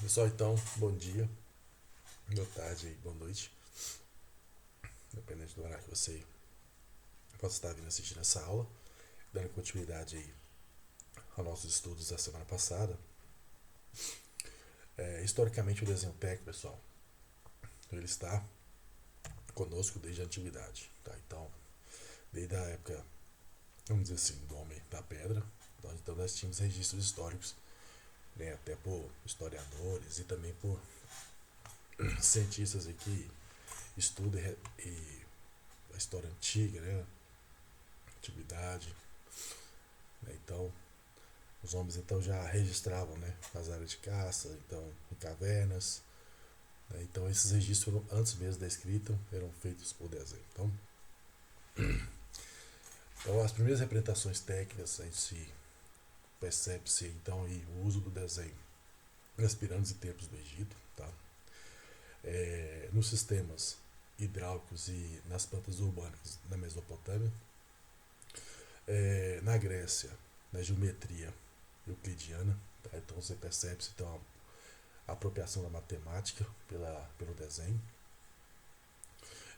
Pessoal, então, bom dia, boa tarde e boa noite, dependendo do horário que você possa estar vindo assistindo essa aula, dando continuidade aí aos nossos estudos da semana passada. Historicamente, o desenho técnico, pessoal, ele está conosco desde a antiguidade, tá? Então, desde a época, vamos dizer assim, do homem da pedra, então nós tínhamos registros históricos, né, até por historiadores e também por cientistas aí que estudam a história antiga, né, antiguidade, né? Então, os homens então já registravam, né, as áreas de caça, então em cavernas, né? Então esses registros antes mesmo da escrita eram feitos por desenho. Então as primeiras representações técnicas em si percebe-se então aí o uso do desenho nas pirâmides e templos do Egito, tá? Nos sistemas hidráulicos e nas plantas urbanas na Mesopotâmia, na Grécia, na geometria euclidiana, tá? Então você percebe então a apropriação da matemática pelo desenho.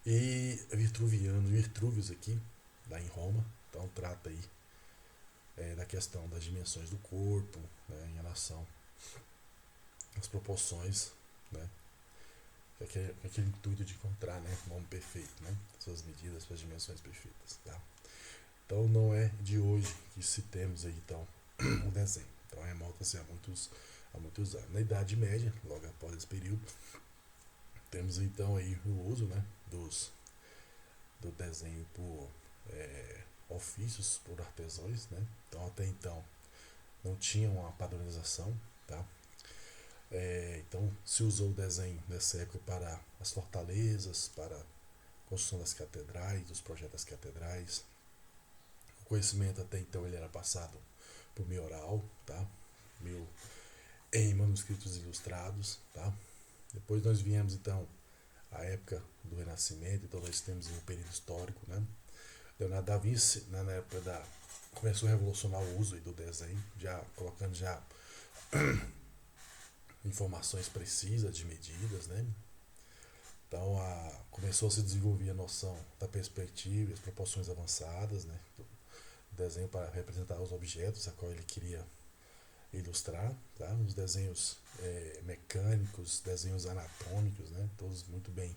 E Vitruvius aqui, lá em Roma, então trata aí da questão das dimensões do corpo, né, em relação às proporções, né, aquele intuito de encontrar, né, o homem perfeito, né, suas medidas, suas dimensões perfeitas, tá? Então não é de hoje que se temos aí então o desenho. Então remonta-se há muitos anos. Na Idade Média, logo após esse período, temos então aí o uso, né, do desenho por ofícios, por artesãos, né? Então até então não tinha uma padronização, tá? Então se usou o desenho nessa época para as fortalezas, para a construção das catedrais, dos projetos das catedrais. O conhecimento até então ele era passado por meio oral, tá? Meio em manuscritos ilustrados, tá? Depois nós viemos então a época do Renascimento, então nós temos um período histórico, né? Leonardo da Vinci, né, na época começou a revolucionar o uso do desenho, já colocando já informações precisas de medidas, né? Então começou a se desenvolver a noção da perspectiva e as proporções avançadas, né? O desenho para representar os objetos a qual ele queria ilustrar, tá? Os desenhos mecânicos, desenhos anatômicos, né? Todos muito bem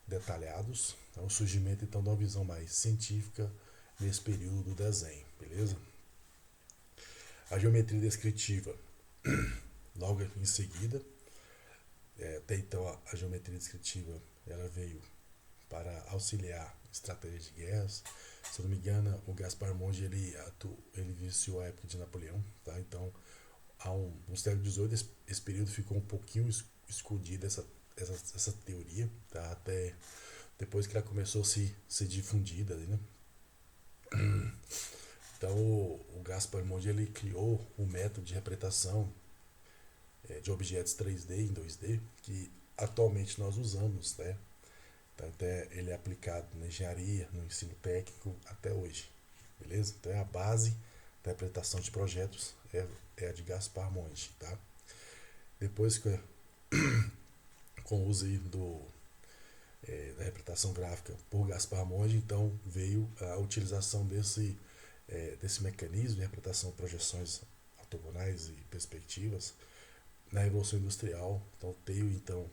detalhados. Então, o surgimento então de uma visão mais científica nesse período do desenho, beleza? A geometria descritiva, logo em seguida, até então a geometria descritiva ela veio para auxiliar estratégias de guerras. Se eu não me engano, o Gaspar Monge ele viciou a época de Napoleão, tá? Então, no século XVIII esse período ficou um pouquinho escondido essa teoria, tá? Até depois que ela começou a ser difundida, né? Então o Gaspar Monge ele criou um método de representação de objetos 3D em 2D que atualmente nós usamos, né? Então, até ele é aplicado na engenharia, no ensino técnico até hoje, beleza? Então é a base da interpretação de projetos é a de Gaspar Monge, tá? Depois que com o uso aí da representação gráfica por Gaspar Monge, então veio a utilização desse mecanismo de interpretação de projeções ortogonais e perspectivas na Revolução Industrial. Então veio então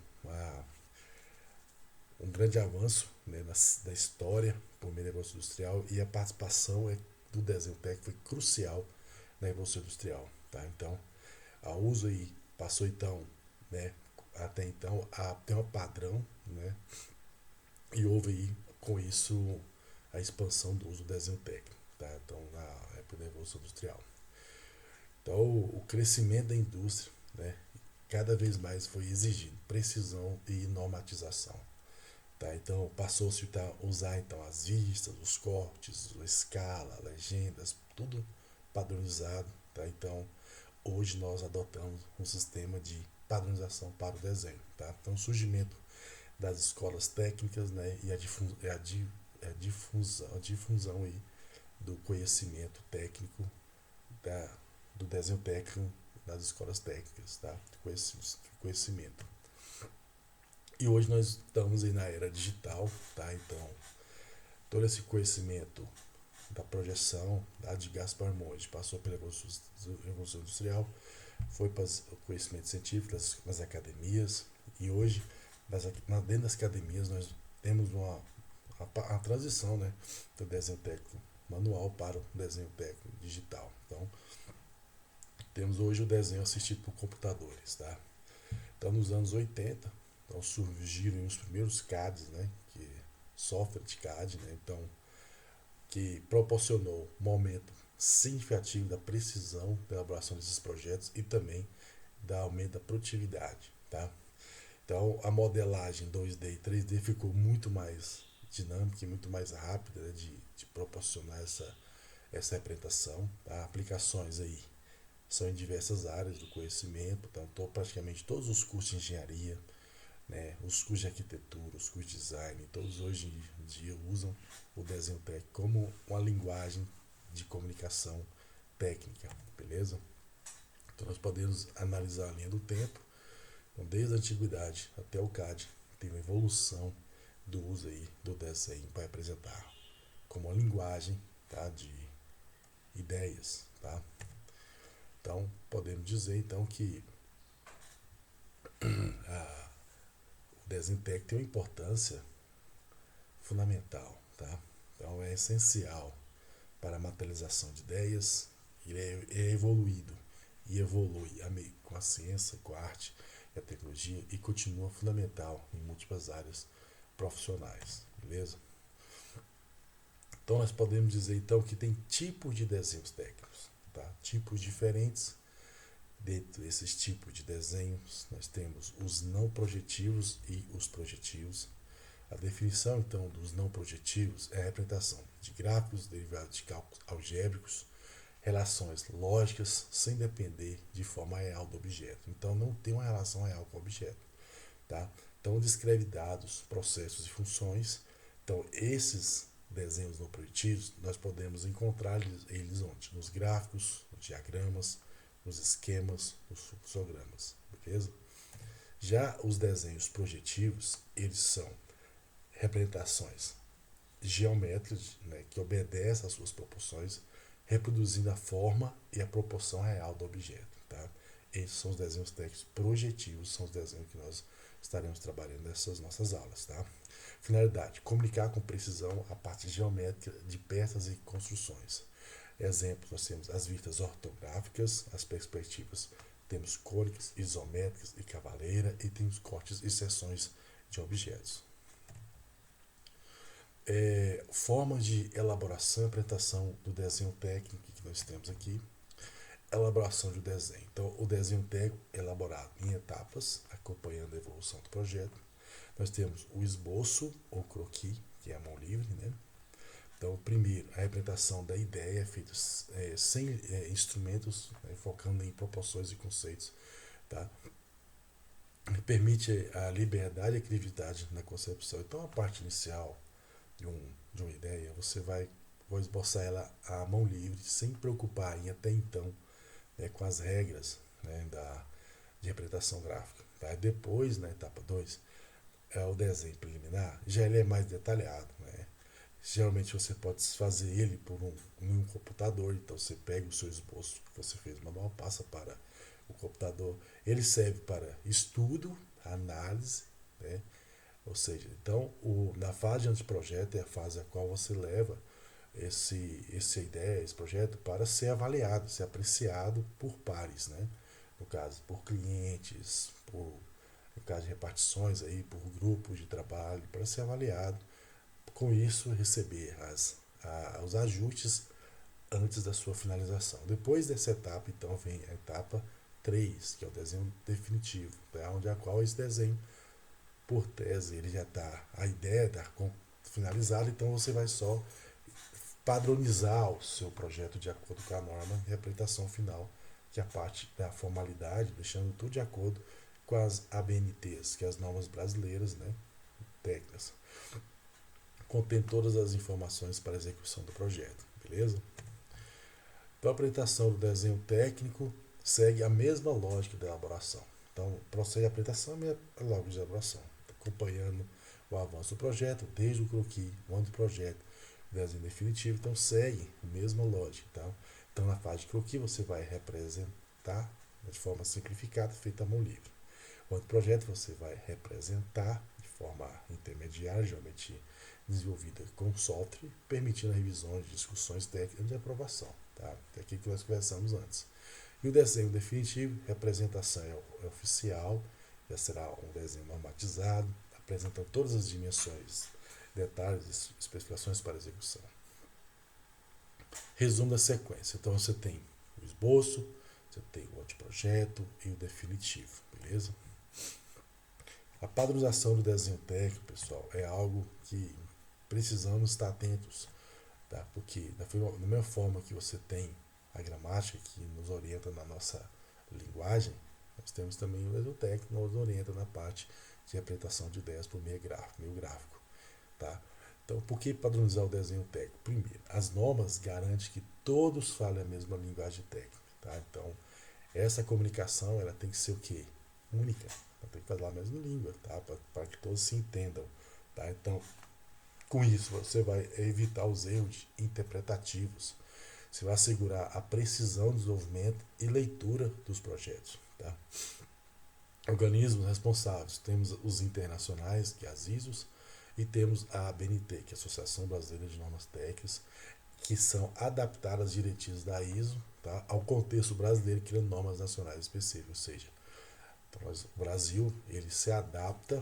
um grande avanço, né, da história por meio da Revolução Industrial, e a participação do desenho técnico foi crucial na Revolução Industrial, tá? Então a uso aí passou então, né, até então a ter um padrão, né, e houve aí com isso a expansão do uso do desenho técnico, tá? Então na época da Revolução Industrial. Então o crescimento da indústria, né, cada vez mais foi exigindo precisão e normatização. Tá? Então passou-se a usar então as vistas, os cortes, a escala, legendas, tudo padronizado. Tá? Então hoje nós adotamos um sistema de padronização para o desenho. Tá? Então o surgimento das escolas técnicas, né, e a difusão aí do conhecimento técnico do desenho técnico das escolas técnicas, tá? Conhecimento. E hoje nós estamos aí na era digital, tá? Então, todo esse conhecimento da projeção, tá, de Gaspar Monge passou pela Revolução Industrial, foi para o conhecimento científico nas academias, e hoje, dentro das academias, nós temos a transição, né, do desenho técnico manual para o desenho técnico digital. Então, temos hoje o desenho assistido por computadores, tá? Então, nos anos 80, então, surgiram os primeiros CADs, né, software de CAD, né, então, que proporcionou um aumento significativo da precisão da elaboração desses projetos e também da aumento da produtividade, tá? Então, a modelagem 2D e 3D ficou muito mais dinâmica e muito mais rápida, né, de proporcionar essa representação, tá? Aplicações aí são em diversas áreas do conhecimento, então praticamente todos os cursos de engenharia, né, os cursos de arquitetura, os cursos de design, todos hoje em dia usam o desenho técnico como uma linguagem de comunicação técnica, beleza? Então nós podemos analisar a linha do tempo, então, desde a antiguidade até o CAD, tem uma evolução do uso aí do desenho para representar como uma linguagem, tá, de ideias, tá? Então podemos dizer então que o desenho técnico tem uma importância fundamental, tá? Então é essencial para a materialização de ideias. Ele é evoluído e evolui com a ciência, com a arte e a tecnologia, e continua fundamental em múltiplas áreas profissionais, beleza? Então nós podemos dizer então que tem tipos de desenhos técnicos, tá? Tipos diferentes. Dentro desses tipos de desenhos, nós temos os não projetivos e os projetivos. A definição, então, dos não projetivos é a representação de gráficos derivados de cálculos algébricos, relações lógicas, sem depender de forma real do objeto. Então, não tem uma relação real com o objeto, tá? Então, descreve dados, processos e funções. Então, esses desenhos não projetivos, nós podemos encontrar eles onde? Nos gráficos, nos diagramas, nos esquemas, nos fluxogramas, beleza? Já os desenhos projetivos, eles são representações geométricas, né, que obedecem às suas proporções, reproduzindo a forma e a proporção real do objeto, tá? Esses são os desenhos técnicos projetivos, são os desenhos que nós estaremos trabalhando nessas nossas aulas, tá? Finalidade: comunicar com precisão a parte geométrica de peças e construções. Exemplos: nós temos as vistas ortográficas, as perspectivas, temos cônicas, isométricas e cavaleira, e temos cortes e seções de objetos. Formas de elaboração e apresentação do desenho técnico que nós temos aqui. Elaboração do desenho. Então, o desenho técnico é elaborado em etapas, acompanhando a evolução do projeto. Nós temos o esboço ou croquis, que é a mão livre, né? Então, primeiro, a representação da ideia é feita sem instrumentos, né, focando em proporções e conceitos, tá? Permite a liberdade e a criatividade na concepção. Então, a parte inicial de uma ideia, você vai esboçar ela à mão livre, sem preocupar em até então, né, com as regras, né, de representação gráfica. Tá? Depois, na etapa 2, o desenho preliminar, já ele é mais detalhado, né? Geralmente você pode fazer ele em um computador, então você pega o seu esboço que você fez manual, passa para o computador. Ele serve para estudo, análise, né? Ou seja, então na fase de anteprojeto é a fase a qual você leva essa ideia, esse projeto, para ser avaliado, ser apreciado por pares, né? No caso, por clientes, no caso de repartições, aí, por grupos de trabalho, para ser avaliado. Com isso, receber os ajustes antes da sua finalização. Depois dessa etapa, então, vem a etapa 3, que é o desenho definitivo, tá? Onde a qual esse desenho, por tese, ele já está, a ideia está finalizada, então você vai só padronizar o seu projeto de acordo com a norma e a apresentação final, que é a parte da formalidade, deixando tudo de acordo com as ABNTs, que é as normas brasileiras, né, técnicas. Contém todas as informações para a execução do projeto, beleza? Então, a apresentação do desenho técnico segue a mesma lógica da elaboração. Então, procede a apresentação e a lógica de elaboração, acompanhando o avanço do projeto, desde o croquis, o ano do projeto, o desenho definitivo. Então, segue a mesma lógica. Tá? Então, na fase de croquis, você vai representar de forma simplificada, feita à mão livre. O ano do projeto, você vai representar de forma intermediária, geometria desenvolvida com software, permitindo a revisão de discussões técnicas de aprovação. Tá? É aquilo que nós conversamos antes. E o desenho definitivo, representação é oficial, já será um desenho normatizado, apresentando todas as dimensões, detalhes e especificações para execução. Resumo da sequência. Então você tem o esboço, você tem o anteprojeto e o definitivo, beleza? A padronização do desenho técnico, pessoal, é algo que precisamos estar atentos, tá? Porque da mesma forma que você tem a gramática que nos orienta na nossa linguagem, nós temos também o desenho técnico que nos orienta na parte de representação de ideias por meio gráfico, tá? Então, por que padronizar o desenho técnico? Primeiro, as normas garantem que todos falem a mesma linguagem técnica, tá? Então, essa comunicação ela tem que ser o quê? Única. Ela tem que falar a mesma língua, tá? Para que todos se entendam, tá? Então, com isso, você vai evitar os erros interpretativos. Você vai assegurar a precisão do desenvolvimento e leitura dos projetos, tá? Organismos responsáveis. Temos os internacionais, que é as ISOs, e temos a ABNT, que é a Associação Brasileira de Normas Técnicas, que são adaptadas às diretivas da ISO, tá, ao contexto brasileiro, criando normas nacionais específicas. Ou seja, então, o Brasil ele se adapta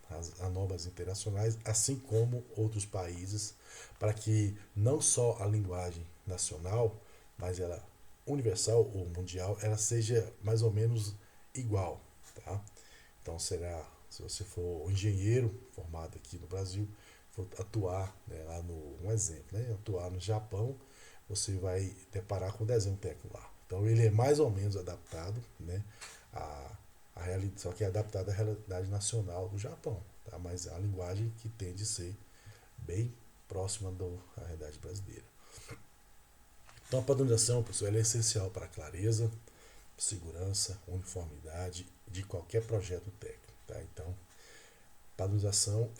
às normas internacionais, assim como outros países, para que não só a linguagem nacional, mas ela universal ou mundial, ela seja mais ou menos igual. Tá? Então será, se você for um engenheiro formado aqui no Brasil, for atuar, né, lá um exemplo, né, atuar no Japão, você vai deparar com o desenho técnico lá. Então ele é mais ou menos adaptado, né, a realidade, só que é adaptado à realidade nacional do Japão, tá? Mas é uma linguagem que tende a ser bem próxima da realidade brasileira. Então a padronização, pessoal, ela é essencial para a clareza, segurança, uniformidade de qualquer projeto técnico, tá? Então padronização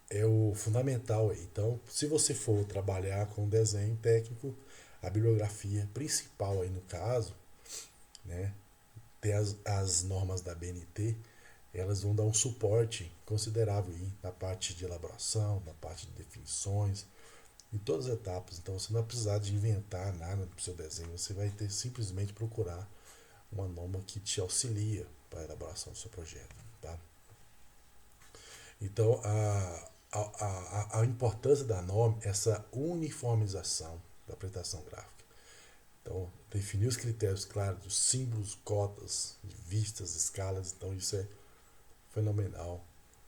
é o fundamental aí. Então, se você for trabalhar com desenho técnico, a bibliografia principal aí no caso, né, tem as normas da BNT, elas vão dar um suporte considerável aí na parte de elaboração, na parte de definições, em todas as etapas. Então você não vai precisar de inventar nada para o seu desenho, você vai ter simplesmente procurar uma norma que te auxilia para a elaboração do seu projeto, tá? Então a importância da norma é essa uniformização da apresentação gráfica. Então, definir os critérios claros dos símbolos, cotas, vistas, escalas, então isso é fenomenal,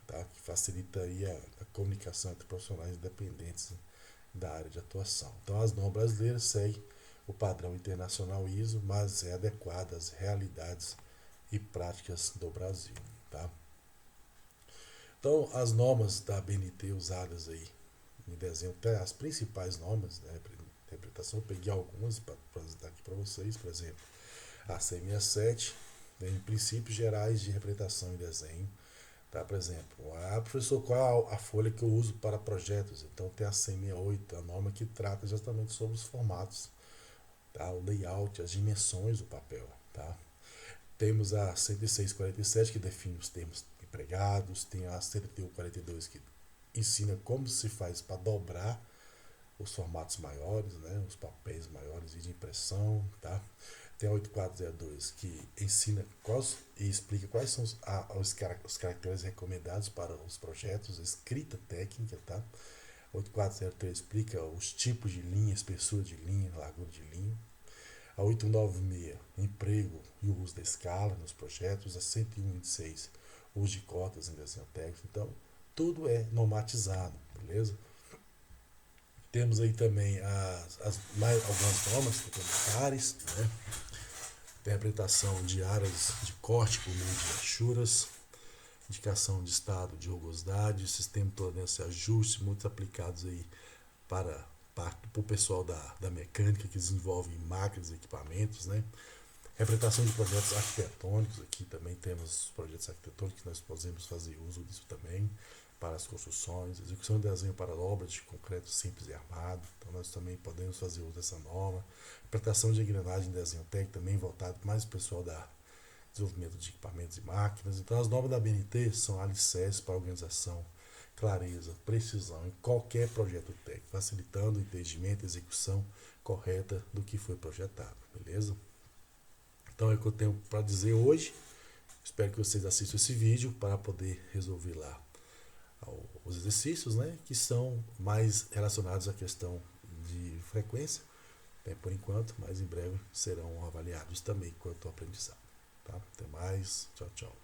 tá? Que facilita aí a comunicação entre profissionais independentes da área de atuação. Então, as normas brasileiras seguem o padrão internacional ISO, mas é adequada às realidades e práticas do Brasil, tá? Então, as normas da BNT usadas aí em desenho, até as principais normas, né, interpretação, eu peguei algumas para apresentar aqui para vocês, por exemplo, a C67 tem princípios gerais de representação em desenho, tá? Por exemplo, professor, qual a folha que eu uso para projetos? Então tem a C68, a norma que trata justamente sobre os formatos, tá? O layout, as dimensões do papel, tá? Temos a 10647 que define os termos empregados, tem a 7142 que ensina como se faz para dobrar os formatos maiores, né, os papéis maiores de impressão, tá? Tem a 8402 que ensina e explica quais são os caracteres recomendados para os projetos, escrita técnica, tá? 8403 explica os tipos de linha, espessura de linha, largura de linha. A 896, emprego e o uso da escala nos projetos. A 10126, uso de cotas em desenho técnico. Então, tudo é normatizado, beleza? Temos aí também algumas normas complementares, né? Interpretação de áreas de corte por meio de achuras, indicação de estado de rugosidade, sistema de tolerância e ajuste, muitos aplicados aí para o pessoal da mecânica que desenvolve máquinas e equipamentos, né? Representação de projetos arquitetônicos, aqui também temos projetos arquitetônicos que nós podemos fazer uso disso também para as construções, execução de desenho para obras de concreto simples e armado, então nós também podemos fazer uso dessa norma. Representação de engrenagem de desenho técnico, também voltado mais para o pessoal da desenvolvimento de equipamentos e máquinas. Então as normas da BNT são alicerces para a organização, clareza, precisão em qualquer projeto técnico, facilitando o entendimento e execução correta do que foi projetado, beleza? Então é o que eu tenho para dizer hoje. Espero que vocês assistam esse vídeo para poder resolver lá os exercícios, né, que são mais relacionados à questão de frequência, né, por enquanto, mas em breve serão avaliados também quanto ao aprendizado. Tá? Até mais. Tchau, tchau.